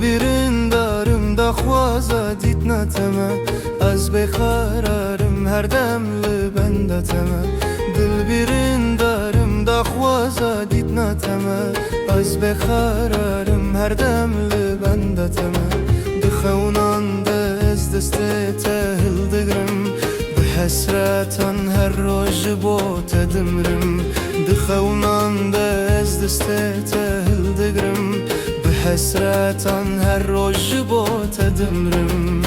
دلبرین دارم دخوازه دیت نتمه از بخرارم هر دم لبندتمه دلبرین دارم دخوازه دیت نتمه از بخرارم هر دم لبندتمه دخونان از دست تهل دگرم به حسرتان هر روز با تدمرم دخونان از دست تهل دگرم حسرتان هر روز با تدمرم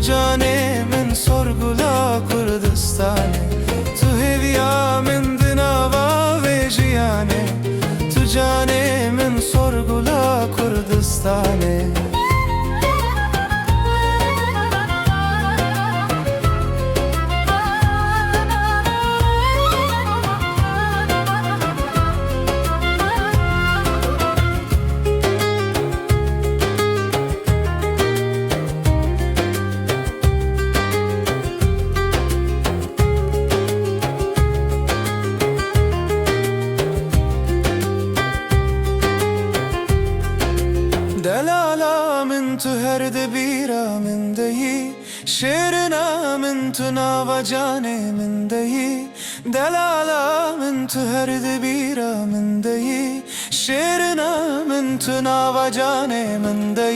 جانه من sorgula Kurdistane Tu heviya min dinava ve jiyane Tu jane min sorgula Kurdistane دلالا من تو هر دبیرا من دهی شیرنا من تو ناوا جانه من دهی دلالا من تو هر دبیرا من دهی شیرنا من تو ناوا جانه من دهی